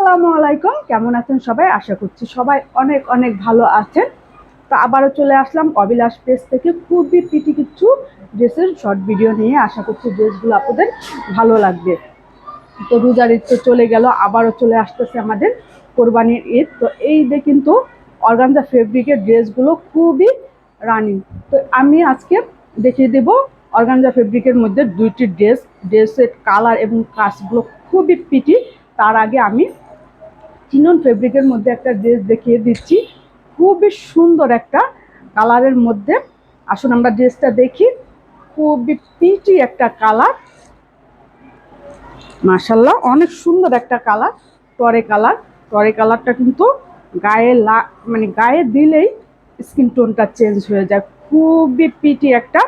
আসসালামু আলাইকুম, কেমন আছেন সবাই? আশা করছি সবাই অনেক অনেক ভালো আছেন। তো আবারও চলে আসলাম অবিলাস পেজ থেকে খুবই পিটি কিছু ড্রেসের শর্ট ভিডিও নিয়ে। আশা করছি ড্রেসগুলো আপনাদের ভালো লাগবে। তো রোজার ঈদ তো চলে গেল, আবারও চলে আসতেছে আমাদের কোরবানির ঈদ। তো এই যে কিন্তু অর্গানজা ফেব্রিকের ড্রেসগুলো খুবই রানিং। তো আমি আজকে দেখিয়ে দেব অর্গানজা ফেব্রিকের মধ্যে দুইটি ড্রেসের কালার এবং কাজগুলো খুবই পিটি। তার আগে আমি চিনন ফেব্রিকের মধ্যে একটা ড্রেস দেখিয়ে দিচ্ছি, খুবই সুন্দর একটা কালারের মধ্যে। আসুন আমরা ড্রেসটা দেখি। খুবই পিটি একটা কালার, মাশাল্লাহ অনেক সুন্দর একটা কালার, টরে কালারটা কিন্তু গায়ে দিলেই স্কিন টোনটা চেঞ্জ হয়ে যায়। খুবই পিটি একটা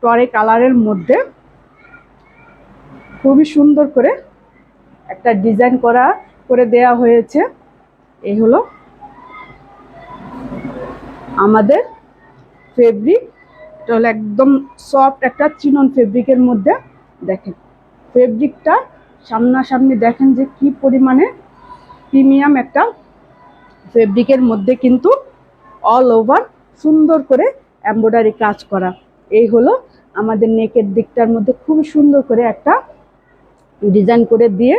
টরে কালারের মধ্যে খুবই সুন্দর করে একটা ডিজাইন করে দেয়া হয়েছে। এই হলো আমাদের ফেব্রিক। এটা হলো একদম সফট একটা চিনন ফেব্রিকের মধ্যে। দেখেন ফেব্রিকটা সামনাসামনি দেখেন যে কি পরিমাণে প্রিমিয়াম একটা ফেব্রিকের মধ্যে কিন্তু অল ওভার সুন্দর করে এমব্রয়ডারি কাজ করা। এই হলো আমাদের নেকের দিকটার মধ্যে খুব সুন্দর করে একটা ডিজাইন করে দিয়ে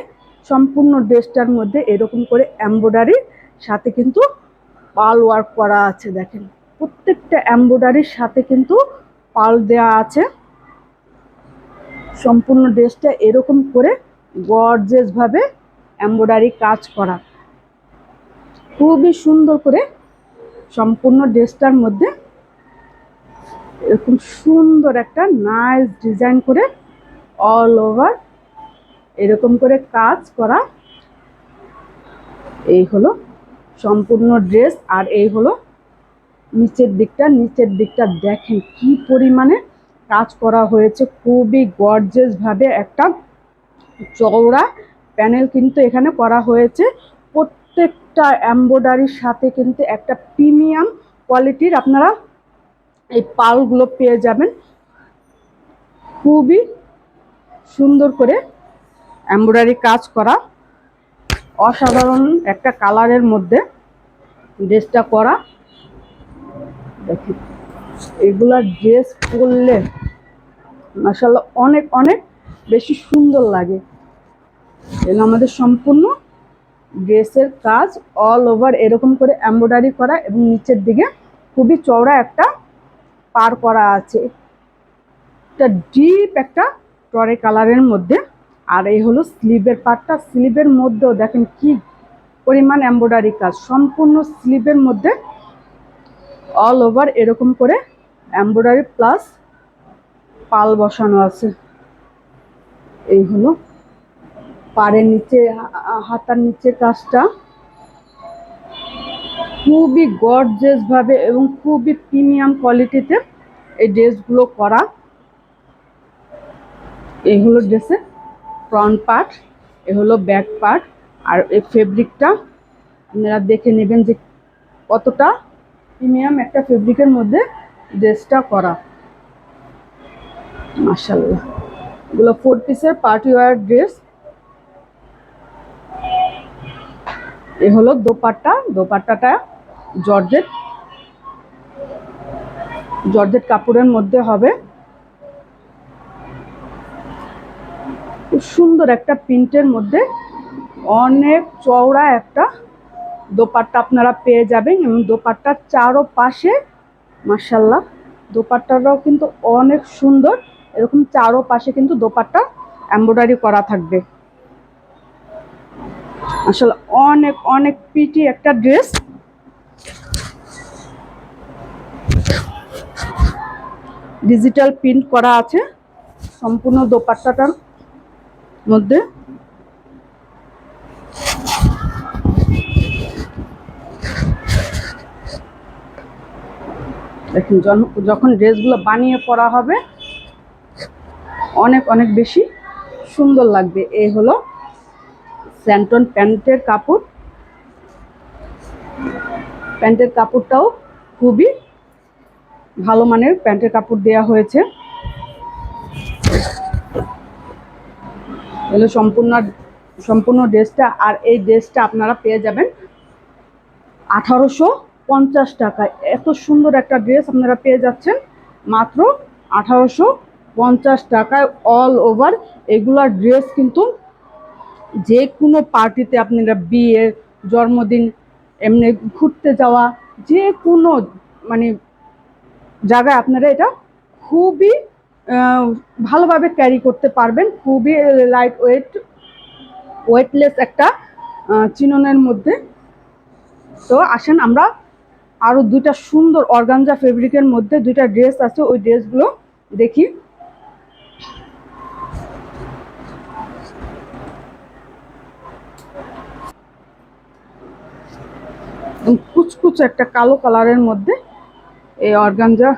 সম্পূর্ণ ড্রেসটার মধ্যে এরকম করে এমব্রয়ডারির সাথে কিন্তু পাল ওয়ার্ক করা আছে। দেখেন প্রত্যেকটা এমব্রয়ডারির সাথে কিন্তু পাল দেওয়া আছে। সম্পূর্ণ ড্রেসটা এরকম করে গর্জিয়াস ভাবে এমব্রয়ডারি কাজ করা, খুবই সুন্দর করে সম্পূর্ণ ড্রেসটার মধ্যে এরকম সুন্দর একটা নাইস ডিজাইন করে অল ওভার এরকম করে কাজ করা। এই হলো সম্পূর্ণ ড্রেস। আর এই হলো নিচের দিকটা দেখেন কি পরিমাণে কাজ করা হয়েছে। খুবই গর্জিয়াস ভাবে একটা চওড়া প্যানেল কিন্তু এখানে করা হয়েছে। প্রত্যেকটা এমব্রয়ডারির সাথে কিন্তু একটা প্রিমিয়াম কোয়ালিটির আপনারা এই পালগুলো পেয়ে যাবেন। খুবই সুন্দর করে এমব্রয়ডারি কাজ করা, অসাধারণ একটা কালারের মধ্যে ড্রেসটা করা। দেখেন এগুলা ড্রেস পরলে মাশাআল্লাহ অনেক অনেক বেশি সুন্দর লাগে। এগুলো আমাদের সম্পূর্ণ ড্রেসের কাজ অল ওভার এরকম করে এমব্রয়ডারি করা এবং নিচের দিকে খুবই চওড়া একটা পার করা আছে। এটা ডিপ একটা টরে কালারের মধ্যে। আর এই হলো স্লিভের পার্টটা। স্লিভের মধ্যেও দেখেন কি পরিমাণ এমব্রয়ডারি কাজ। সম্পূর্ণ স্লিভের মধ্যে অল ওভার এরকম করে এমব্রয়ডারি প্লাস পাল বসানো আছে। এই হলো পাড়ের নিচে হাতার নিচের কাজটা খুবই গর্জিয়াস ভাবে এবং খুবই প্রিমিয়াম কোয়ালিটিতে এই ড্রেসগুলো করা। এই হলো ড্রেসের ফ্রন্ট পার্ট, এ হলো ব্যাক পার্ট। আর এই ফেব্রিকটা আপনারা দেখে নেবেন যে কতটা প্রিমিয়াম একটা ফেব্রিকের মধ্যে ড্রেসটা করা। মাশাআল্লাহ এগুলো 4 পিসের পার্টি ওয়্যার ড্রেস। এ হলো দোপাট্টাটা জর্জেট কাপড়ের মধ্যে হবে। খুব সুন্দর একটা প্রিন্টের মধ্যে অনেক চওড়া একটা দোপাট্টা আপনারা পেয়ে যাবেন এবং দোপাট্টার চারোপাশে মাশাআল্লাহ দোপাট্টাটাও কিন্তু অনেক সুন্দর। এরকম চারোপাশে কিন্তু দোপাট্টা এমব্রয়ডারি করা থাকবে। আসলে অনেক অনেক পিটি একটা ড্রেস। ডিজিটাল প্রিন্ট করা আছে সম্পূর্ণ দোপাট্টাটার মধ্যে। দেখুন যখন ড্রেসগুলো বানিয়ে পরা হবে অনেক অনেক বেশি সুন্দর লাগবে। এই হলো স্যান্টন প্যান্টের কাপড়টাও খুবই ভালো মানের প্যান্টের কাপড় দেওয়া হয়েছে। এগুলো সম্পূর্ণ সম্পূর্ণ ড্রেসটা। আর এই ড্রেসটা আপনারা পেয়ে যাবেন 1850 টাকায়। এত সুন্দর একটা ড্রেস আপনারা পেয়ে যাচ্ছেন মাত্র 1850 টাকায়। অল ওভার এগুলার ড্রেস কিন্তু যে কোনো পার্টিতে আপনারা, বিয়ে, জন্মদিন, এমনি ঘুরতে যাওয়া, যে কোনো মানে জায়গায় আপনারা এটা খুবই ভালোভাবে ক্যারি করতে পারবেন। খুবই লাইট ওয়েটলেস একটা চিননের মধ্যে। তো আসেন আমরা আরও দুইটা সুন্দর অর্গানজা ফেব্রিকের মধ্যে দুইটা ড্রেস আছে, ওই ড্রেসগুলো দেখি। কুচকুচ একটা কালো কালারের মধ্যে এই অর্গানজা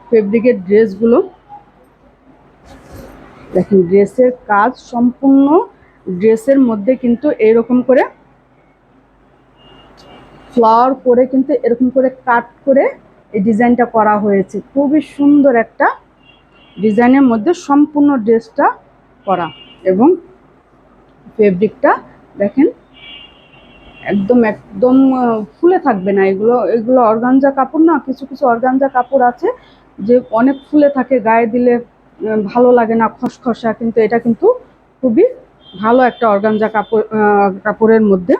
ফেব্রিকের ড্রেসগুলো দেখেন। ড্রেসের কাজ সম্পূর্ণ ড্রেসের মধ্যে কিন্তু এরকম করে ফ্লাওয়ার করে কিন্তু এরকম করে কাট করে এই ডিজাইনটা করা হয়েছে। খুবই সুন্দর একটা ডিজাইনের মধ্যে সম্পূর্ণ ড্রেসটা করা। এবং ফেব্রিকটা দেখেন একদম একদম ফুলে থাকবে না। এগুলো অর্গানজা কাপড় না, কিছু কিছু অর্গানজা কাপড় আছে যে অনেক ফুলে থাকে, গায়ে দিলে ভালো লাগে না, খসখসা। কিন্তু এটা কিন্তু খুবই ভালো একটা অর্গানজা কাপড়ের মধ্যে।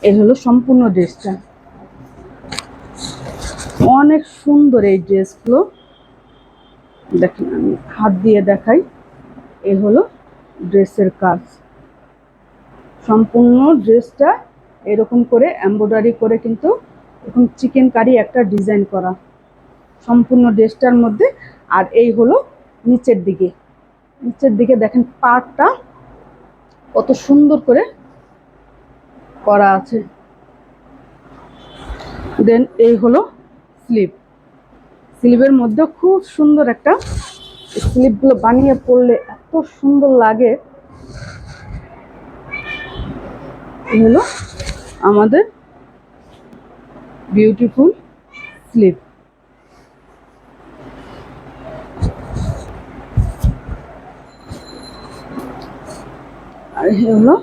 এই হলো সম্পূর্ণ ড্রেসটা। অনেক সুন্দর এই ড্রেসগুলো দেখেন, আমি হাত দিয়ে দেখাই। এই হলো ড্রেসের কাজ। সম্পূর্ণ ড্রেসটা এরকম করে এমব্রয়ডারি করে কিন্তু এরকম চিকেন কারি একটা ডিজাইন করা সম্পূর্ণ ড্রেসটার মধ্যে। আর এই হলো নিচের দিকে দেখেন পাড়টা কত সুন্দর করে করা আছে। দেন এই হলো স্লিভের মধ্যে খুব সুন্দর একটা, স্লিভগুলো বানিয়ে পরলে এত সুন্দর লাগে। এই হলো আমাদের বিউটিফুল স্লিভ। আর হলো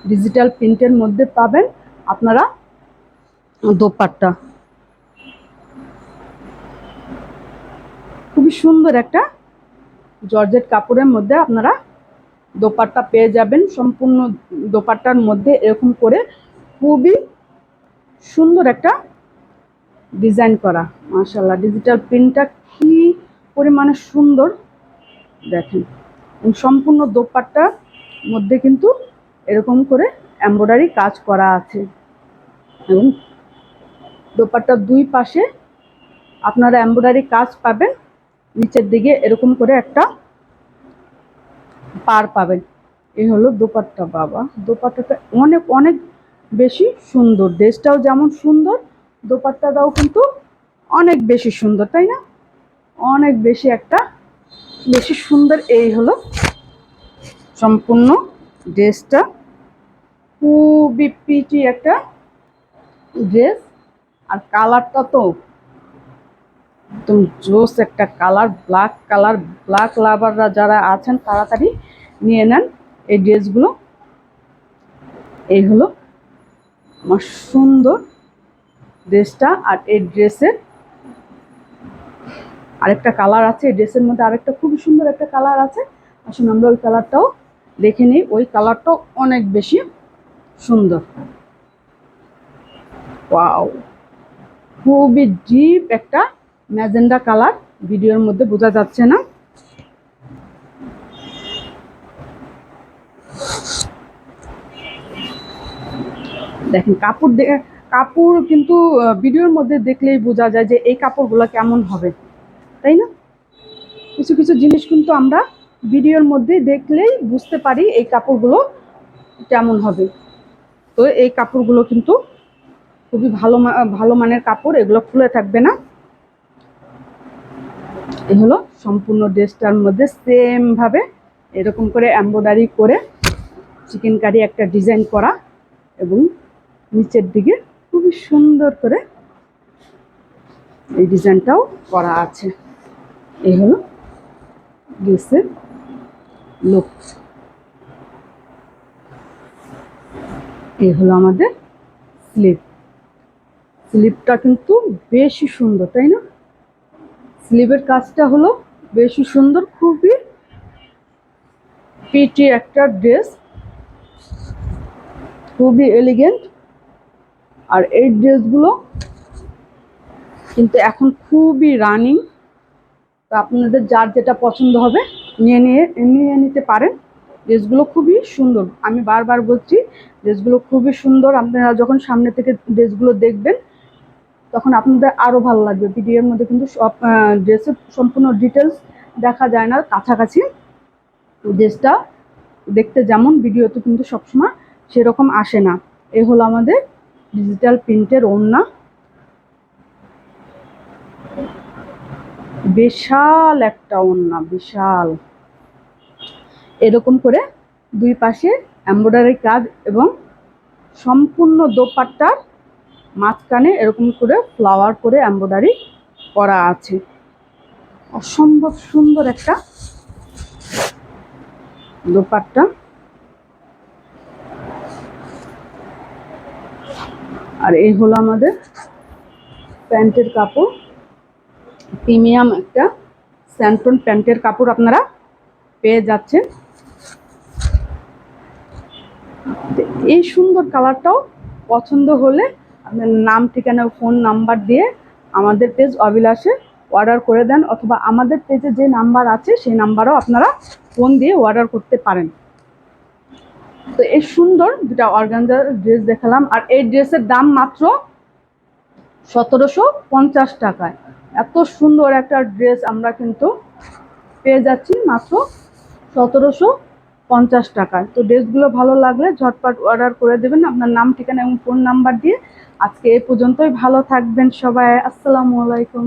ডিজিটাল প্রিন্টের মধ্যে পাবেন আপনারা দোপাট্টা। খুবই সুন্দর একটা জর্জেট কাপড়ের মধ্যে আপনারা দোপাট্টা পেয়ে যাবেন। সম্পূর্ণ দোপাট্টার মধ্যে এরকম করে খুবই সুন্দর একটা ডিজাইন করা। মাশাআল্লাহ, ডিজিটাল প্রিন্টটা কি পরিমাণে সুন্দর দেখেন। সম্পূর্ণ দোপাট্টার মধ্যে কিন্তু এরকম করে এমব্রয়ডারি কাজ করা আছে। এবং দোপাট্টার দুই পাশে আপনারা এমব্রয়ডারি কাজ পাবেন। নিচের দিকে এরকম করে একটা পার পাবেন। এই হলো দোপাট্টা। বাবা, দোপাট্টাটা অনেক অনেক বেশি সুন্দর। ড্রেসটাও যেমন সুন্দর, দোপাট্টাটাও কিন্তু অনেক বেশি সুন্দর, তাই না? অনেক বেশি সুন্দর। এই হলো সম্পূর্ণ ড্রেসটা। খুবই পিটি একটা ড্রেস। আর কালারটা তো একদম জোস একটা কালার, ব্ল্যাক লাভাররা যারা আছেন তাড়াতাড়ি নিয়ে নেন এই ড্রেসগুলো। এই হলো আমার সুন্দর ড্রেসটা। আর এই ড্রেসের আরেকটা কালার আছে, এই ড্রেসের মধ্যে আরেকটা খুবই সুন্দর একটা কালার আছে। আসুন আমরা ওই কালারটাও দেখে নিই। ওই কালারটাও অনেক বেশি সুন্দর। ওয়াও, খুবই ডিপ একটা ম্যাজেন্ডা কালার, ভিডিওর মধ্যে বোঝা যাচ্ছে না। দেখেন কাপড় কিন্তু ভিডিওর মধ্যে দেখলেই বোঝা যায় যে এই কাপড়গুলো কেমন হবে, তাই না? কিছু কিছু জিনিস কিন্তু আমরা ভিডিওর মধ্যে দেখলেই বুঝতে পারি এই কাপড়গুলো কেমন হবে। তো এই কাপড়গুলো কিন্তু খুবই ভালো মানের কাপড়, এগুলো খুলে থাকবে না। এই হলো সম্পূর্ণ ড্রেসটার মধ্যে সেম ভাবে এরকম করে এমব্রয়ডারি করে চিকেন কারি একটা ডিজাইন করা এবং নিচের দিকে খুবই সুন্দর করে এই ডিজাইনটাও করা আছে। এই হলো ড্রেসের লুক। এই হলো আমাদের স্লিপ। স্লিপটা কিন্তু বেশি সুন্দর, তাই না? স্লিভের কাজটা হলো বেশি সুন্দর, খুবই পিটি একটা ড্রেস, খুবই এলিগেন্ট। আর এই ড্রেসগুলো কিন্তু এখন খুবই রানিং। তো আপনাদের যার যেটা পছন্দ হবে নিয়ে নিতে পারেন। ড্রেসগুলো খুবই সুন্দর, আমি বারবার বলছি ড্রেসগুলো খুবই সুন্দর। আপনারা যখন সামনে থেকে ড্রেসগুলো দেখবেন তখন আপনাদের আরও ভালো লাগবে। ভিডিওর মধ্যে কিন্তু সব ড্রেসের সম্পূর্ণ ডিটেলস দেখা যায় না, কাছাকাছি ড্রেসটা দেখতে যেমন ভিডিওতে কিন্তু সবসময় সেরকম আসে না। এ হলো আমাদের ডিজিটাল প্রিন্টের ওড়না, বিশাল একটা ওড়না, বিশাল। এরকম করে দুই পাশে এমব্রয়ডারি কাজ এবং সম্পূর্ণ দোপাট্টার মাঝখানে এরকম করে ফ্লাওয়ার করে এমব্রয়ডারি করা আছে। অসম্ভব সুন্দর একটা দোপাট্টা। আর এই হলো আমাদের প্যান্টের কাপড়, প্রিমিয়াম একটা স্যান্টন প্যান্টের কাপড় আপনারা পেয়ে যাচ্ছেন। এই সুন্দর কালারটাও পছন্দ হলে আপনার নাম, ঠিকানা, ফোন নাম্বার দিয়ে আমাদের পেজ অবিলাসে অর্ডার করে দেন, অথবা আমাদের পেজে যে নাম্বার আছে সেই নাম্বারও আপনারা ফোন দিয়ে অর্ডার করতে পারেন। তো এই সুন্দর দুটা অর্গানজার ড্রেস দেখালাম, আর এই ড্রেসের দাম মাত্র 1750 টাকায়। এত সুন্দর একটা ড্রেস আমরা কিন্তু পেয়ে যাচ্ছি মাত্র 1750 টাকায়। তো ড্রেসগুলো ভালো লাগলে ঝটপট অর্ডার করে দেবেন আপনার নাম, ঠিকানা এবং ফোন নাম্বার দিয়ে। আজকে এই পর্যন্তই, ভালো থাকবেন সবাই। আসসালামু আলাইকুম।